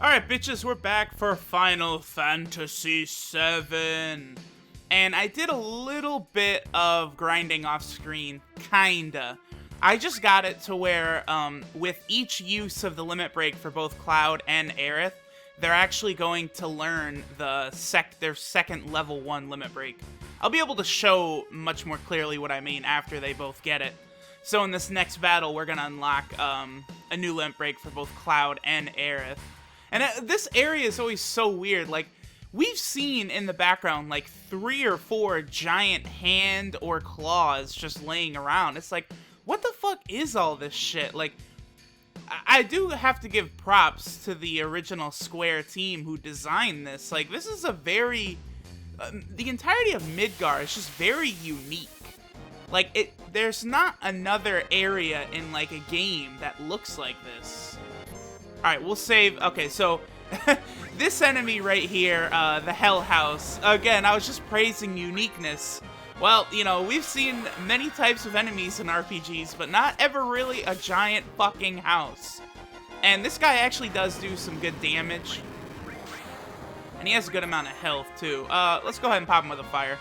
Alright, bitches, we're back for Final Fantasy VII. And I did a little bit of grinding off screen, kinda. I just got it to where, with each use of the limit break for both Cloud and Aerith, they're actually going to learn their second level 1 limit break. I'll be able to show much more clearly what I mean after they both get it. So in this next battle, we're gonna unlock a new limit break for both Cloud and Aerith. And this area is always so weird. Like, we've seen in the background, like, 3 or 4 giant hand or claws just laying around. It's like, what the fuck is all this shit? Like, I do have to give props to the original Square team who designed this. Like, this is a very... the entirety of Midgar is just very unique. Like, there's not another area in, like, a game that looks like this. Alright, we'll save... Okay, so... this enemy right here, the Hell House. Again, I was just praising uniqueness. Well, you know, we've seen many types of enemies in RPGs, but not ever really a giant fucking house. And this guy actually does do some good damage. And he has a good amount of health, too. Let's go ahead and pop him with a fire.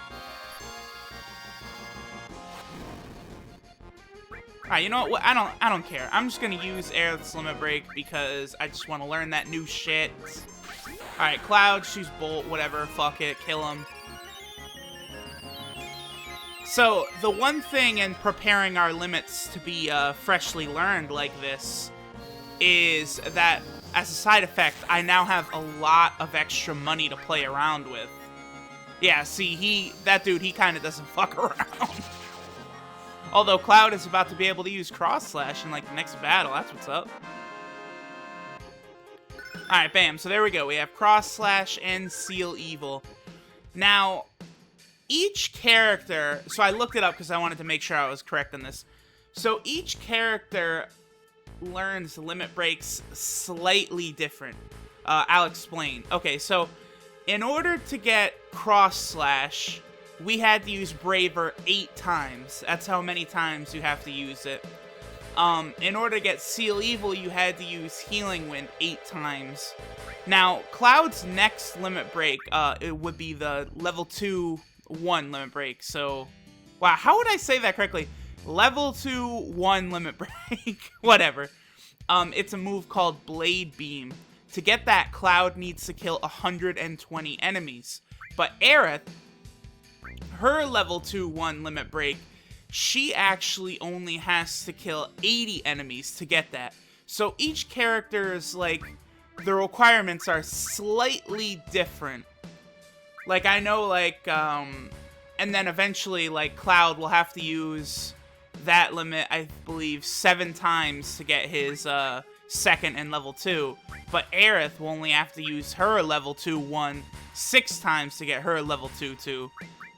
Alright, you know what? I don't care. I'm just gonna use Aerith's limit break because I just want to learn that new shit. Alright, Cloud, choose Bolt, whatever. Fuck it, kill him. So, the one thing in preparing our limits to be freshly learned like this is that, as a side effect, I now have a lot of extra money to play around with. Yeah, see, that dude, he kind of doesn't fuck around. Although Cloud is about to be able to use Cross Slash in, like, the next battle. That's what's up. Alright, bam. So there we go. We have Cross Slash and Seal Evil. Now, each character... So I looked it up because I wanted to make sure I was correct on this. So each character learns limit breaks slightly different. I'll explain. Okay, so in order to get Cross Slash... we had to use Braver 8 times. That's how many times you have to use it. In order to get Seal Evil, you had to use Healing Wind 8 times. Now, Cloud's next limit break, it would be the level 2-1 limit break. So, wow, how would I say that correctly? Level 2-1 limit break. Whatever. It's a move called Blade Beam. To get that, Cloud needs to kill 120 enemies. But Aerith, her level 2-1 limit break, she actually only has to kill 80 enemies to get that. So each character's, like, the requirements are slightly different. Like, I know, like, and then eventually, like, Cloud will have to use that limit, I believe, 7 times to get his, second and level 2. But Aerith will only have to use her level 2-1 6 times to get her level 2-2.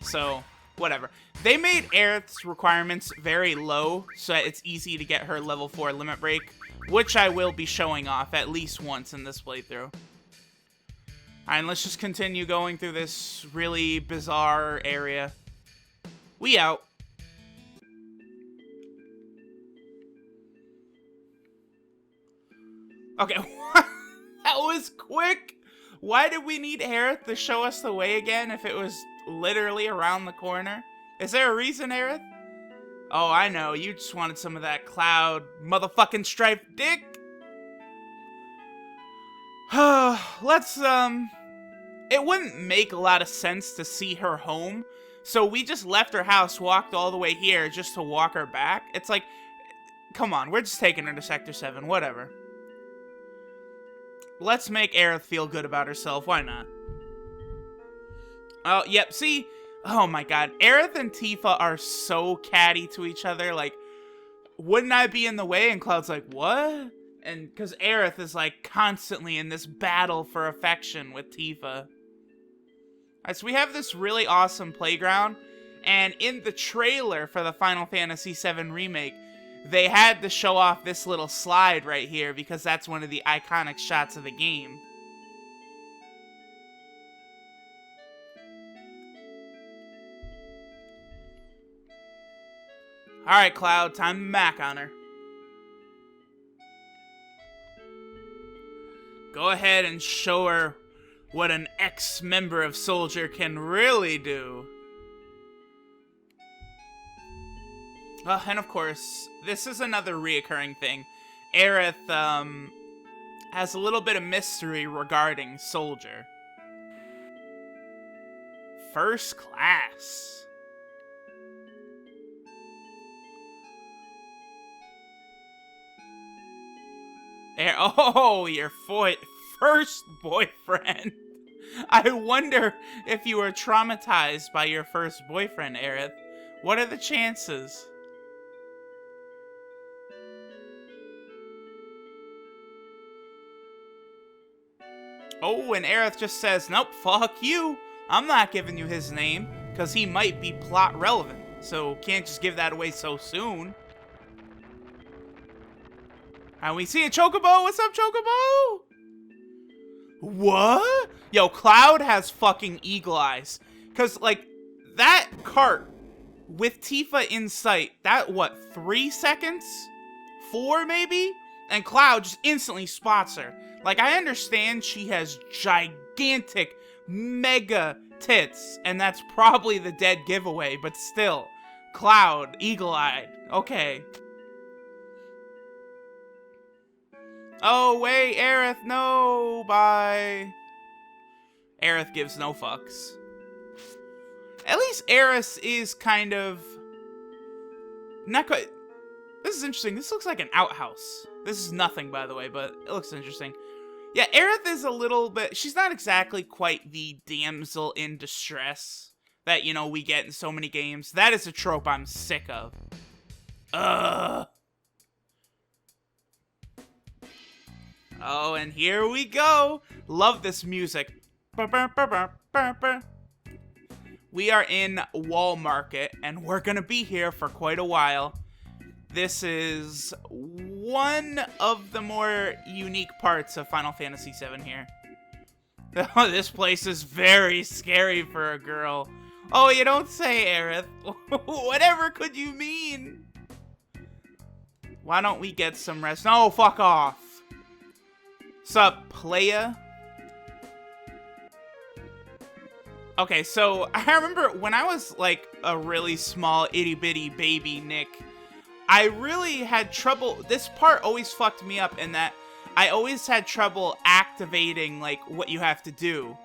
So, whatever. They made Aerith's requirements very low, so that it's easy to get her level 4 limit break, which I will be showing off at least once in this playthrough. Alright, and let's just continue going through this really bizarre area. We out. Okay, that was quick! Why did we need Aerith to show us the way again if it was literally around the corner? Is there a reason, Aerith? Oh, I know. You just wanted some of that Cloud Motherfucking Strife dick. Let's, it wouldn't make a lot of sense to see her home. So we just left her house, walked all the way here just to walk her back. It's like, come on, we're just taking her to Sector 7, whatever. Let's make Aerith feel good about herself, why not? Oh, yep, see? Oh my god, Aerith and Tifa are so catty to each other, like, wouldn't I be in the way? And Cloud's like, what? And, because Aerith is, like, constantly in this battle for affection with Tifa. Alright, so we have this really awesome playground, and in the trailer for the Final Fantasy VII Remake, they had to show off this little slide right here, because that's one of the iconic shots of the game. Alright, Cloud, time to mac on her. Go ahead and show her what an ex-member of Soldier can really do. And of course, this is another reoccurring thing. Aerith, has a little bit of mystery regarding Soldier. First class. Oh, your first boyfriend. I wonder if you were traumatized by your first boyfriend, Aerith. What are the chances? Oh, and Aerith just says, nope, fuck you. I'm not giving you his name, because he might be plot relevant. So can't just give that away so soon. And we see a Chocobo. What's up, Chocobo? What? Yo, Cloud has fucking eagle eyes. Because, like, that cart with Tifa in sight, that, what, 3 seconds? 4, maybe? And Cloud just instantly spots her. Like, I understand she has gigantic, mega tits, and that's probably the dead giveaway, but still. Cloud, eagle-eyed. Okay. Oh, wait, Aerith, no, bye. Aerith gives no fucks. At least Aerith is kind of... not quite... This is interesting. This looks like an outhouse. This is nothing, by the way, but it looks interesting. Yeah, Aerith is a little bit... She's not exactly quite the damsel in distress that, you know, we get in so many games. That is a trope I'm sick of. Ugh. Oh, and here we go. Love this music. We are in Wall Market, and we're gonna be here for quite a while. This is one of the more unique parts of Final Fantasy VII here. Oh, this place is very scary for a girl. Oh, you don't say, Aerith. Whatever could you mean? Why don't we get some rest? No, fuck off. Sup, playa? Okay, so I remember when I was like a really small itty-bitty baby Nick, I really had trouble. This part always fucked me up in that I always had trouble activating like what you have to do.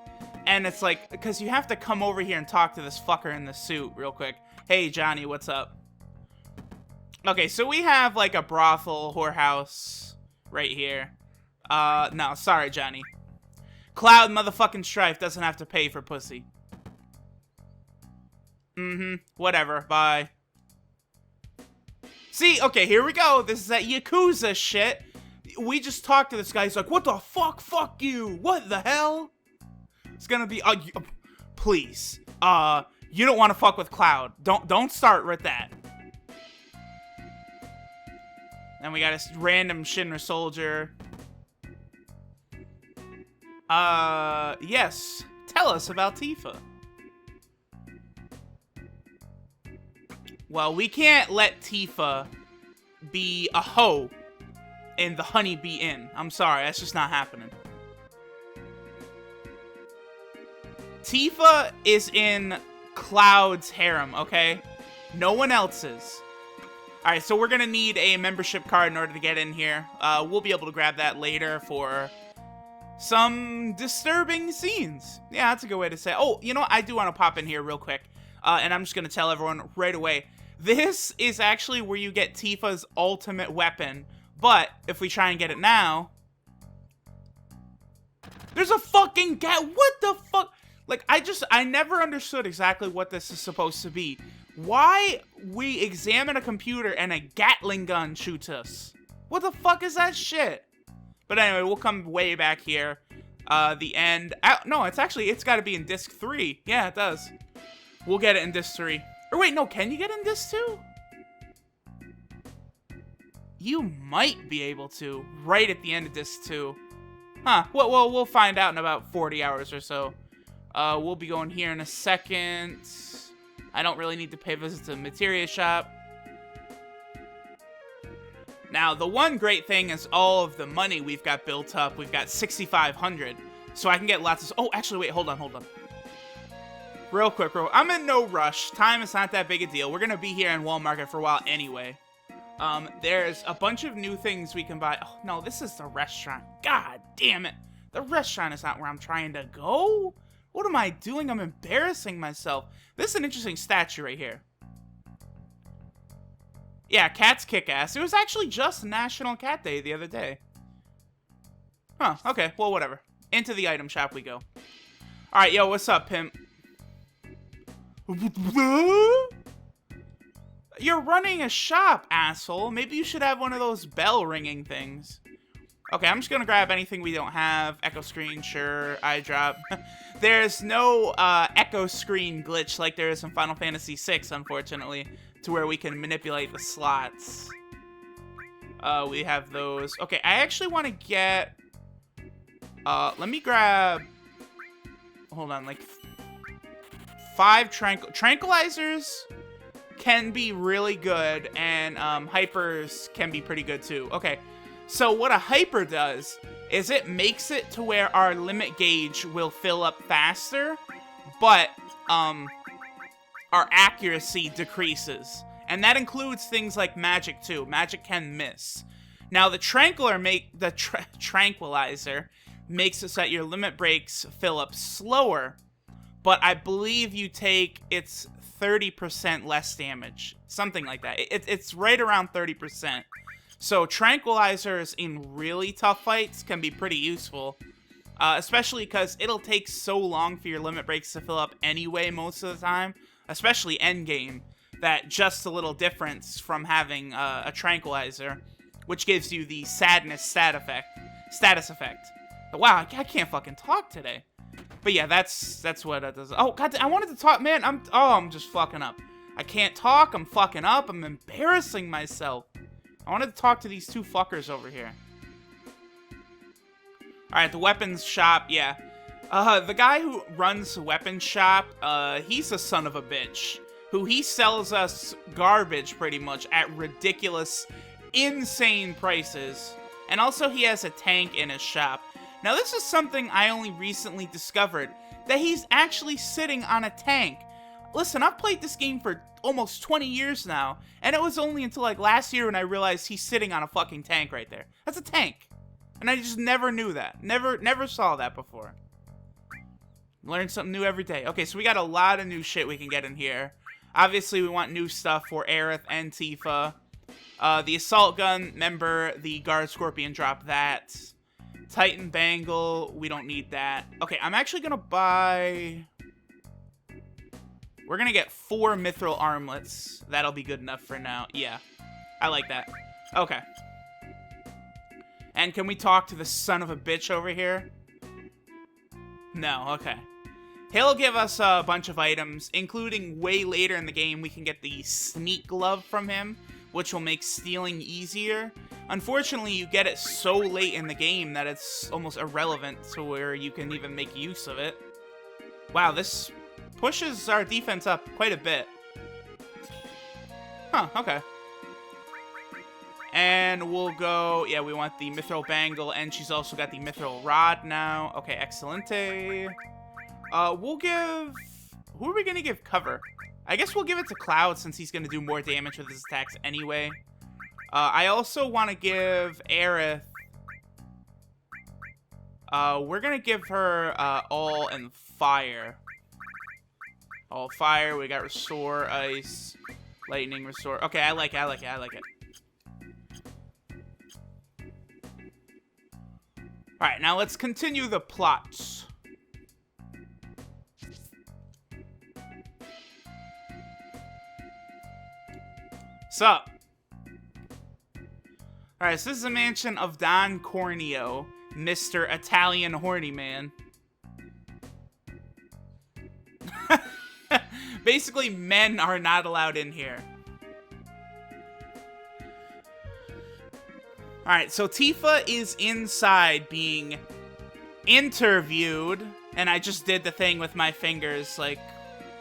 And it's like, because you have to come over here and talk to this fucker in the suit real quick. Hey, Johnny, what's up? Okay, so we have like a brothel whorehouse right here. No, sorry, Johnny. Cloud Motherfucking Strife doesn't have to pay for pussy. Whatever, bye. See, okay, here we go. This is that Yakuza shit. We just talked to this guy. He's like, what the fuck? Fuck you. What the hell? It's gonna be, please. You don't want to fuck with Cloud. Don't start with that. Then we got a random Shinra soldier. Yes. Tell us about Tifa. Well, we can't let Tifa be a hoe in the Honeybee Inn. I'm sorry, that's just not happening. Tifa is in Cloud's harem, okay? No one else's. Alright, so we're gonna need a membership card in order to get in here. We'll be able to grab that later for some disturbing scenes. Yeah, that's a good way to say it. Oh, you know what? I do want to pop in here real quick. And I'm just going to tell everyone right away. This is actually where you get Tifa's ultimate weapon. But if we try and get it now... There's a fucking what the fuck? Like, I never understood exactly what this is supposed to be. Why we examine a computer and a Gatling gun shoots us? What the fuck is that shit? But anyway, we'll come way back here. The end. No, it's got to be in disc 3. Yeah, it does. We'll get it in disc 3. Or wait, no, can you get in disc 2? You might be able to, right at the end of disc 2. Huh, well, we'll find out in about 40 hours or so. We'll be going here in a second. I don't really need to pay a visit to the materia shop. Now, the one great thing is all of the money we've got built up. We've got 6,500. So I can get lots of... Oh, actually, wait, hold on. Real quick, I'm in no rush. Time is not that big a deal. We're going to be here in Wall Market for a while anyway. There's a bunch of new things we can buy. Oh, no, this is the restaurant. God damn it. The restaurant is not where I'm trying to go. What am I doing? I'm embarrassing myself. This is an interesting statue right here. Yeah, cats kick ass. It was actually just National Cat Day the other day. Huh, okay, well, whatever. Into the item shop we go. Alright, yo, what's up, pimp? You're running a shop, asshole. Maybe you should have one of those bell ringing things. Okay, I'm just gonna grab anything we don't have. Echo screen, sure. Eye drop. There's no echo screen glitch like there is in Final Fantasy VI, unfortunately, to where we can manipulate the slots. We have those. Okay, I actually want to get... let me grab... Hold on, like... 5 tranquilizers can be really good, and hypers can be pretty good too. Okay, so what a hyper does is it makes it to where our limit gauge will fill up faster, but our accuracy decreases. And that includes things like magic too. Magic can miss. Now the tranquilizer makes it so that your limit breaks fill up slower, but I believe you take its 30% less damage. Something like that. It's right around 30%. So tranquilizers in really tough fights can be pretty useful. Especially because it'll take so long for your limit breaks to fill up anyway most of the time. Especially endgame. That just a little difference from having a tranquilizer, which gives you the sadness status effect. But wow, I can't fucking talk today. But yeah, that's what it does. Oh god, I wanted to talk, man. I'm just fucking up. I can't talk. I'm fucking up. I'm embarrassing myself. I wanted to talk to these two fuckers over here. All right, the weapons shop. Yeah, the guy who runs the weapons shop, he's a son of a bitch. Who he sells us garbage pretty much at ridiculous, insane prices. And also he has a tank in his shop. Now this is something I only recently discovered, that he's actually sitting on a tank. Listen, I've played this game for almost 20 years now, and it was only until like last year when I realized he's sitting on a fucking tank right there. That's a tank. And I just never knew that. Never saw that before. Learn something new every day. Okay, so we got a lot of new shit we can get in here. Obviously, we want new stuff for Aerith and Tifa. The assault gun, remember, the guard scorpion, drop that. Titan bangle, we don't need that. Okay, I'm actually gonna buy... We're gonna get 4 mithril armlets. That'll be good enough for now. Yeah, I like that. Okay. And can we talk to the son of a bitch over here? No, okay. He'll give us a bunch of items, including way later in the game, we can get the sneak glove from him, which will make stealing easier. Unfortunately, you get it so late in the game that it's almost irrelevant to where you can even make use of it. Wow, this pushes our defense up quite a bit. Huh, okay. And we'll go, yeah, we want the mithril bangle, and she's also got the mithril rod now. Okay, excelente. We'll give... Who are we gonna give cover? I guess we'll give it to Cloud since he's gonna do more damage with his attacks anyway. I also want to give Aerith... we're gonna give her, all and fire. All fire, we got restore, ice, lightning, restore. Okay, I like it. Alright, now let's continue the plots. Sup? Alright, so this is a mansion of Don Corneo, Mr. Italian Horny Man. Basically, men are not allowed in here. Alright, so Tifa is inside being interviewed, and I just did the thing with my fingers, like,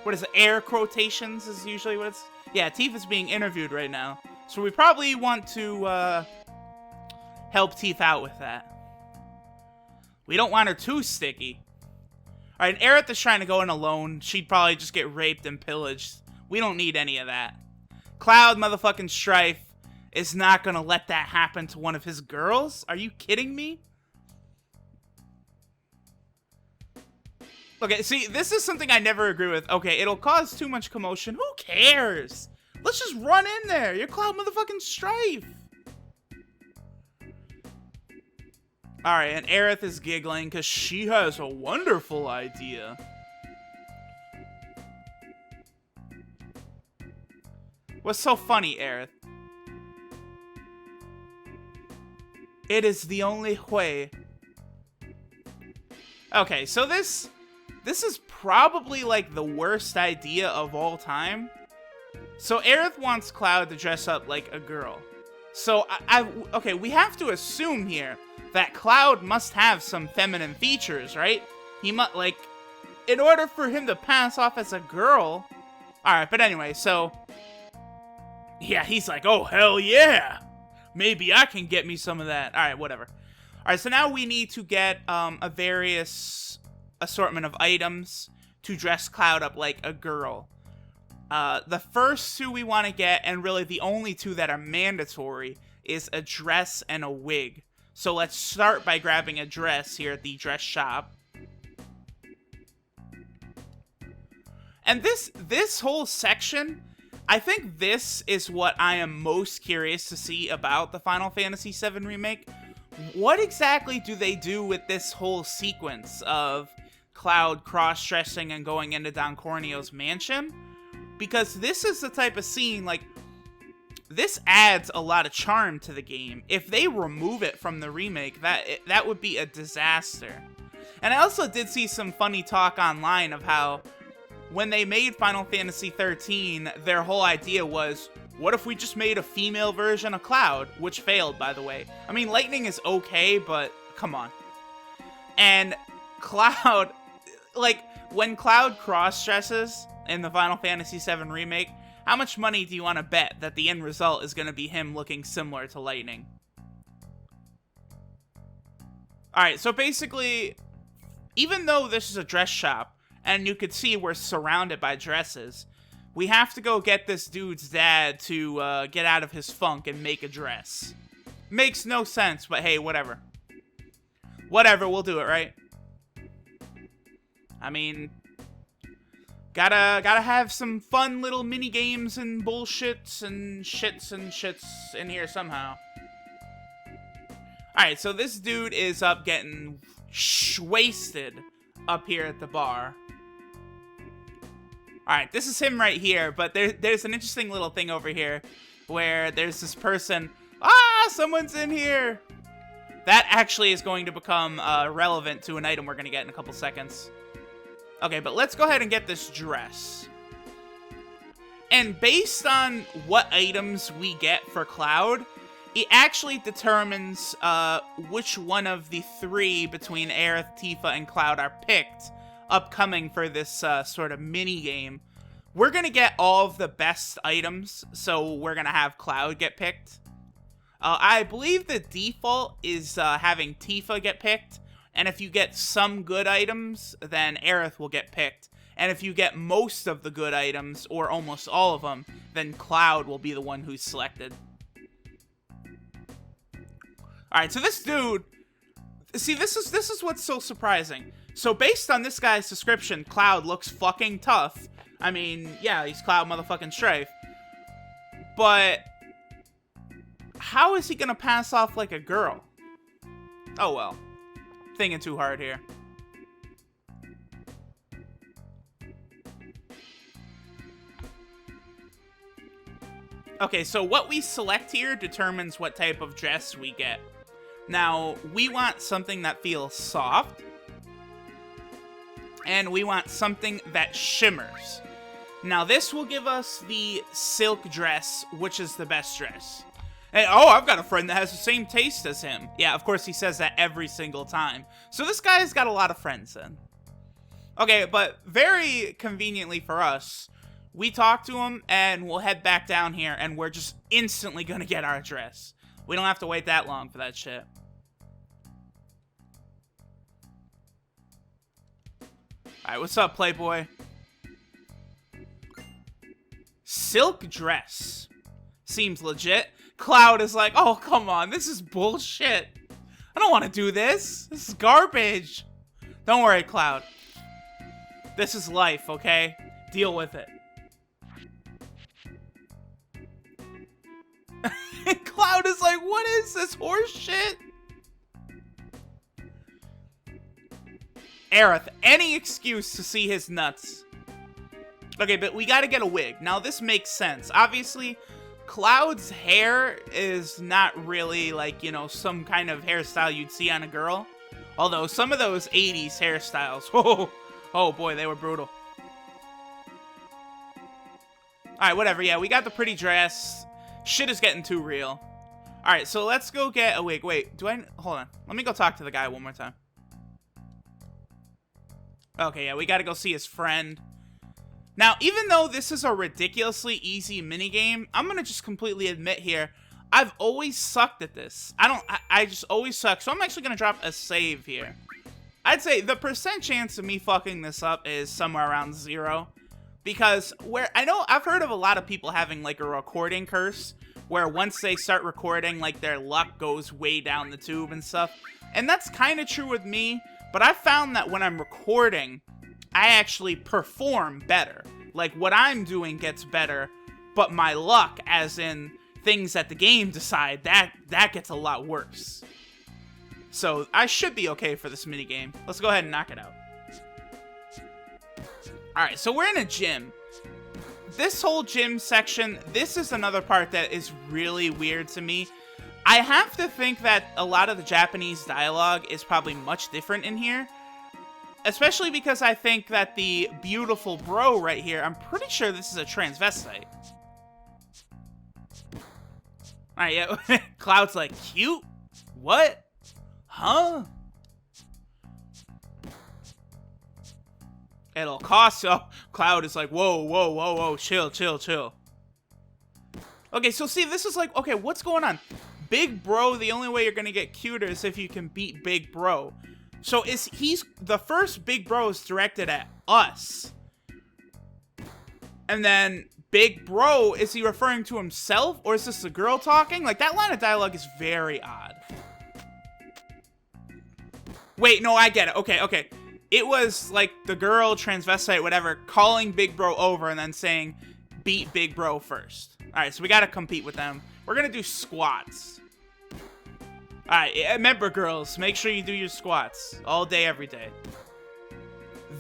what is it, air quotations is usually what it's... Yeah, Tifa's being interviewed right now. So we probably want to, help Tifa out with that. We don't want her too sticky. Alright, Aerith is trying to go in alone. She'd probably just get raped and pillaged. We don't need any of that. Cloud Motherfucking Strife is not gonna let that happen to one of his girls? Are you kidding me? Okay, see, this is something I never agree with. Okay, it'll cause too much commotion. Who cares? Let's just run in there. You're Cloud Motherfucking Strife. Alright, and Aerith is giggling because she has a wonderful idea. What's so funny, Aerith? It is the only way. Okay, so this is probably like the worst idea of all time. So Aerith wants Cloud to dress up like a girl. So okay, we have to assume here that Cloud must have some feminine features, right? He must, like, in order for him to pass off as a girl. Alright, but anyway, so yeah, he's like, oh hell yeah, maybe I can get me some of that. Alright, whatever. Alright, so now we need to get a various assortment of items to dress Cloud up like a girl. The first two we want to get, and really the only two that are mandatory, is a dress and a wig. So let's start by grabbing a dress here at the dress shop. And this whole section, I think this is what I am most curious to see about the Final Fantasy VII Remake. What exactly do they do with this whole sequence of Cloud cross-dressing and going into Don Corneo's mansion? Because this is the type of scene, like, this adds a lot of charm to the game. If they remove it from the remake, that would be a disaster. And I also did see some funny talk online of how when they made Final Fantasy XIII, their whole idea was, what if we just made a female version of Cloud? Which failed, by the way. I mean, Lightning is okay, but come on. And Cloud, like, when Cloud cross-dresses in the Final Fantasy VII Remake, how much money do you want to bet that the end result is going to be him looking similar to Lightning? Alright, so basically, even though this is a dress shop, and you could see we're surrounded by dresses, we have to go get this dude's dad to get out of his funk and make a dress. Makes no sense, but hey, whatever. Whatever, we'll do it, right? I mean, gotta have some fun little mini games and bullshits and shits in here somehow. Alright, so this dude is up getting wasted up here at the bar. Alright, this is him right here, but there's an interesting little thing over here where there's this person. Ah, someone's in here! That actually is going to become relevant to an item we're going to get in a couple seconds. Okay, but let's go ahead and get this dress. And based on what items we get for Cloud, it actually determines which one of the three between Aerith, Tifa, and Cloud are picked upcoming for this sort of mini-game. We're going to get all of the best items, so we're going to have Cloud get picked. I believe the default is having Tifa get picked. And if you get some good items, then Aerith will get picked. And if you get most of the good items, or almost all of them, then Cloud will be the one who's selected. Alright, so this dude... See, this is what's so surprising. So based on this guy's description, Cloud looks fucking tough. I mean, yeah, he's Cloud Motherfucking Strife. But how is he gonna pass off like a girl? Oh well. Thinking too hard here. Okay, so what we select here determines what type of dress we get. Now, we want something that feels soft, and we want something that shimmers. Now, this will give us the silk dress, which is the best dress. And, oh, I've got a friend that has the same taste as him. Yeah, of course, he says that every single time. So this guy's got a lot of friends then. Okay, but very conveniently for us, we talk to him, and we'll head back down here, and we're just instantly gonna get our dress. We don't have to wait that long for that shit. Alright, what's up, Playboy? Silk dress. Seems legit. Cloud is like, oh, come on. This is bullshit. I don't want to do this. This is garbage. Don't worry, Cloud. This is life, okay? Deal with it. Cloud is like, what is this horse shit? Aerith, any excuse to see his nuts. Okay, but we gotta get a wig. Now, this makes sense. Obviously, Cloud's hair is not really, like, you know, some kind of hairstyle you'd see on a girl. Although, some of those 80s hairstyles, oh boy, they were brutal. Alright, whatever. Yeah, we got the pretty dress. Shit is getting too real. Alright, so let's go get a wig. Wait, hold on. Let me go talk to the guy one more time. Okay, yeah, we gotta go see his friend. Now, even though this is a ridiculously easy minigame, I'm gonna just completely admit here, I've always sucked at this. I just always suck. So I'm actually gonna drop a save here. I'd say the percent chance of me fucking this up is somewhere around 0. Because I know I've heard of a lot of people having like a recording curse, where once they start recording, like their luck goes way down the tube and stuff. And that's kind of true with me. But I've found that when I'm recording, I actually perform better. Like, what I'm doing gets better, but my luck, as in things that the game decide, that gets a lot worse. So, I should be okay for this minigame. Let's go ahead and knock it out. Alright, so we're in a gym. This whole gym section, this is another part that is really weird to me. I have to think that a lot of the Japanese dialogue is probably much different in here. Especially because I think that the beautiful bro right here, I'm pretty sure this is a transvestite. Alright, yeah. Cloud's like, cute? What? Huh? It'll cost you. Oh, Cloud is like, whoa, whoa, whoa, whoa, chill, chill, chill. Okay, so see, this is like, okay, what's going on? Big bro, the only way you're gonna get cuter is if you can beat big bro. So he's the first big bro is directed at us. And then big bro, is he referring to himself? Or is this a girl talking? Like, that line of dialogue is very odd. Wait, no, I get it. Okay, okay. It was like the girl, transvestite, whatever, calling big bro over and then saying, beat big bro first. Alright, so we gotta compete with them. We're gonna do squats. Alright, remember girls, make sure you do your squats. All day, every day.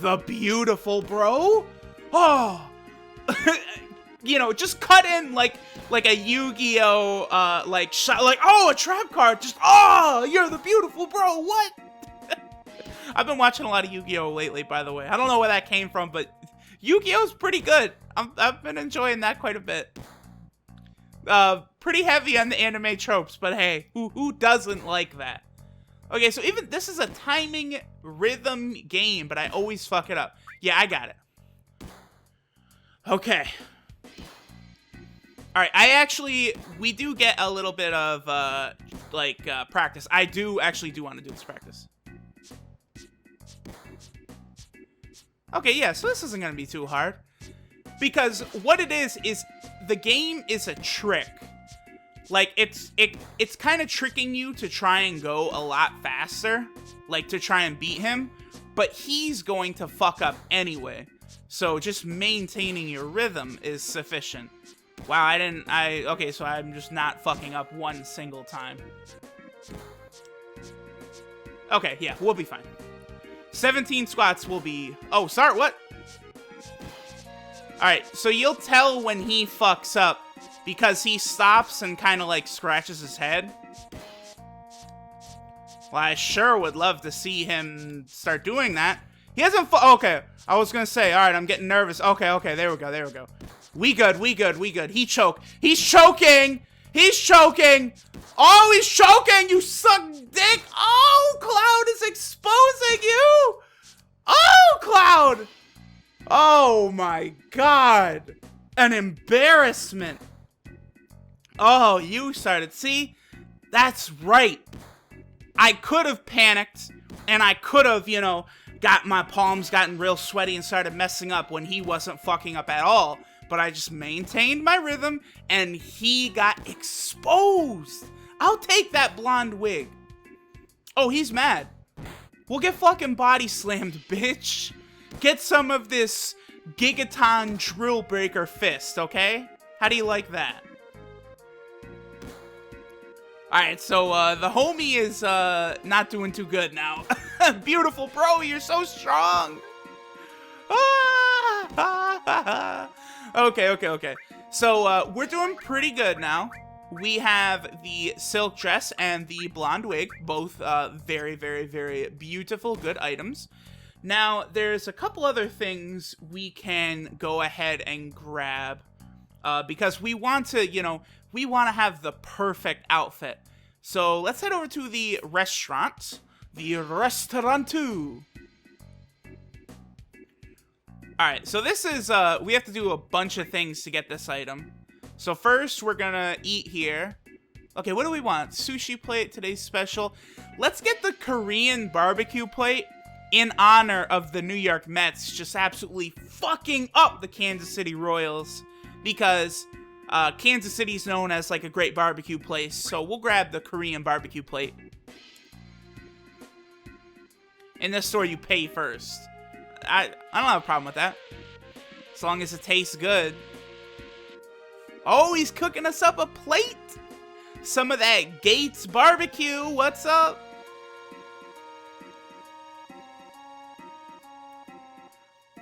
The beautiful bro? Oh! You know, just cut in like a Yu-Gi-Oh! Like, oh, a trap card! Just, oh, you're the beautiful bro, what? I've been watching a lot of Yu-Gi-Oh! Lately, by the way. I don't know where that came from, but Yu-Gi-Oh's pretty good. I've been enjoying that quite a bit. Pretty heavy on the anime tropes, but hey, who doesn't like that? Okay, so even this is a timing rhythm game, but I always fuck it up. Yeah, I got it. Okay. Alright, we do get a little bit of, practice. I do actually want to do this practice. Okay, yeah, so this isn't going to be too hard. Because what it is the game is a trick. Like, it's kind of tricking you to try and go a lot faster. Like, to try and beat him. But he's going to fuck up anyway. So just maintaining your rhythm is sufficient. Wow, okay, so I'm just not fucking up one single time. Okay, yeah, we'll be fine. 17 squats will be... Oh, sorry, what? Alright, so you'll tell when he fucks up because he stops and kind of like scratches his head. Well, I sure would love to see him start doing that. He hasn't okay, I was gonna say, alright, I'm getting nervous. Okay, there we go. We good. He's choking! He's choking! Oh, he's choking! You suck dick! Oh, Cloud is exposing you! Oh, Cloud! Oh my god! An embarrassment! Oh, you started. See? That's right. I could have panicked, and I could have, you know, got my palms gotten real sweaty and started messing up when he wasn't fucking up at all. But I just maintained my rhythm, and he got exposed. I'll take that blonde wig. Oh, he's mad. We'll get fucking body slammed, bitch. Get some of this Gigaton Drill Breaker fist, okay? How do you like that? Alright, so the homie is not doing too good now. Beautiful, bro, you're so strong. Okay. So we're doing pretty good now. We have the silk dress and the blonde wig, both very, very, very beautiful, good items. Now, there's a couple other things we can go ahead and grab because we want to, you know, we want to have the perfect outfit. So let's head over to the restaurant. The restaurantu. Alright, so this is, we have to do a bunch of things to get this item. So first, we're gonna eat here. Okay, what do we want? Sushi plate, today's special. Let's get the Korean barbecue plate in honor of the New York Mets just absolutely fucking up the Kansas City Royals. Because Kansas City is known as like a great barbecue place, so we'll grab the Korean barbecue plate. In this store, you pay first. I don't have a problem with that. As long as it tastes good. Oh, he's cooking us up a plate. Some of that Gates barbecue. What's up?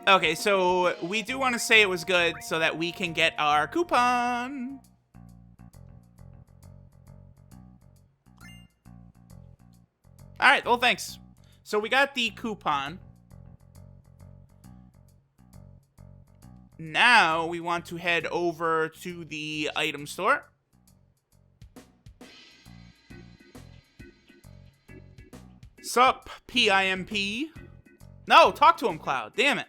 Okay, so we do want to say it was good so that we can get our coupon. Alright, well, thanks. So we got the coupon. Now we want to head over to the item store. Sup, PIMP? No, talk to him, Cloud. Damn it.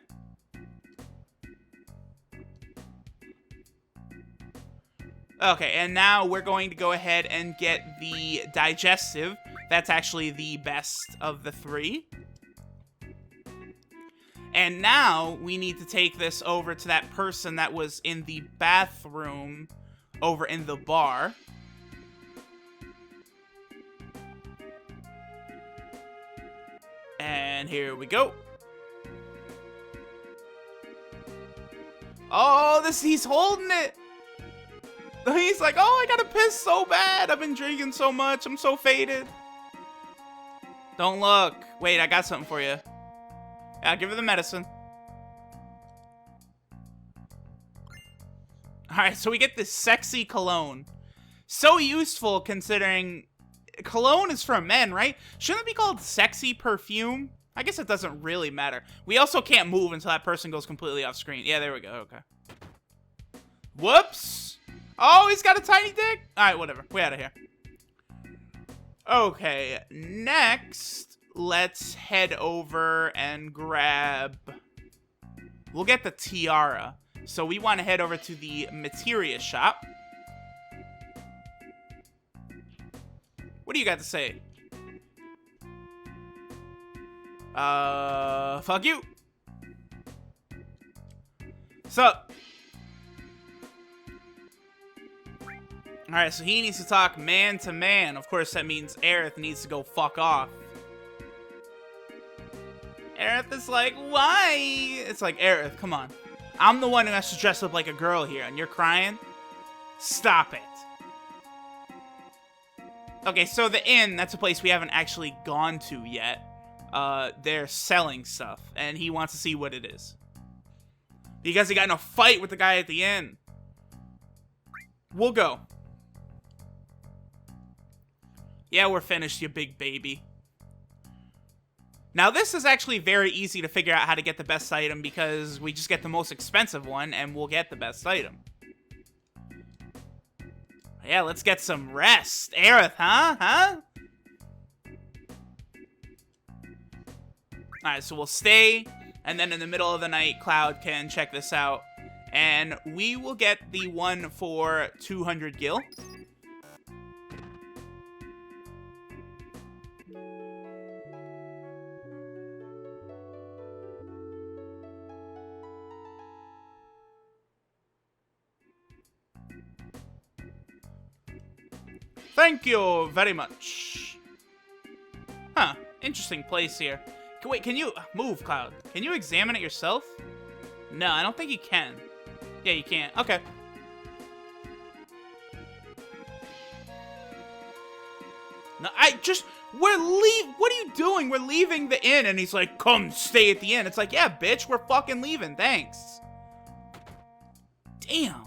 Okay, and now we're going to go ahead and get the digestive. That's actually the best of the three. And now we need to take this over to that person that was in the bathroom over in the bar. And here we go. Oh, he's holding it. He's like, oh, I gotta piss so bad. I've been drinking so much. I'm so faded. Don't look. Wait, I got something for you. Yeah, give her the medicine. Alright, so we get this sexy cologne. So useful considering cologne is for men, right? Shouldn't it be called sexy perfume? I guess it doesn't really matter. We also can't move until that person goes completely off screen. Yeah, there we go. Okay. Whoops. Oh, he's got a tiny dick? Alright, whatever. We're out of here. Okay, next, let's head over and grab... We'll get the tiara. So we want to head over to the materia shop. What do you got to say? Fuck you. Sup? Alright, so he needs to talk man to man. Of course, that means Aerith needs to go fuck off. Aerith is like, why? It's like, Aerith, come on. I'm the one who has to dress up like a girl here, and you're crying? Stop it. Okay, so the inn, that's a place we haven't actually gone to yet. They're selling stuff, and he wants to see what it is. Because he got in a fight with the guy at the inn. We'll go. Yeah, we're finished, you big baby. Now, this is actually very easy to figure out how to get the best item because we just get the most expensive one and we'll get the best item. Yeah, let's get some rest. Aerith, huh? Alright, so we'll stay, and then in the middle of the night, Cloud can check this out. And we will get the one for 200 gil. Thank you very much. Huh. Interesting place here. Wait, can you... Move, Cloud. Can you examine it yourself? No, I don't think you can. Yeah, you can't. Okay. No, what are you doing? We're leaving the inn. And he's like, come stay at the inn. It's like, yeah, bitch, we're fucking leaving. Thanks. Damn.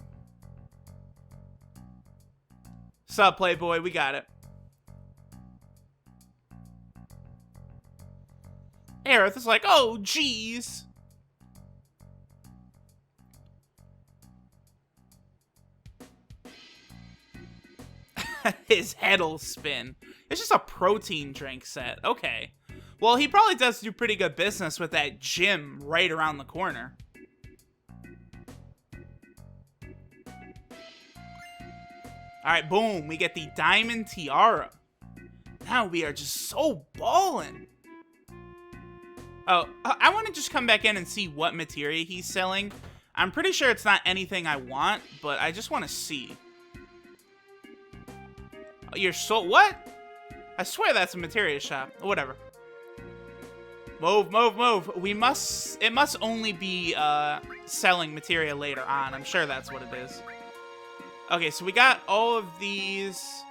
Sup, Playboy? We got it. Aerith is like, oh, jeez. His head'll spin. It's just a protein drink set. Okay. Well, he probably does do pretty good business with that gym right around the corner. Alright, boom. We get the Diamond Tiara. Now we are just so ballin'. Oh, I want to just come back in and see what materia he's selling. I'm pretty sure it's not anything I want, but I just want to see. Your soul... What? I swear that's a materia shop. Whatever. Move, move, move. We must... It must only be selling materia later on. I'm sure that's what it is. Okay, so we got all of these.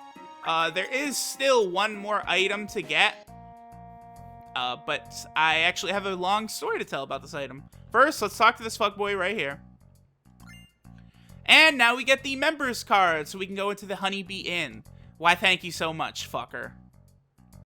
There is still one more item to get. But I actually have a long story to tell about this item. First, let's talk to this fuckboy right here. And now we get the members card, so we can go into the Honeybee Inn. Why, thank you so much, fucker.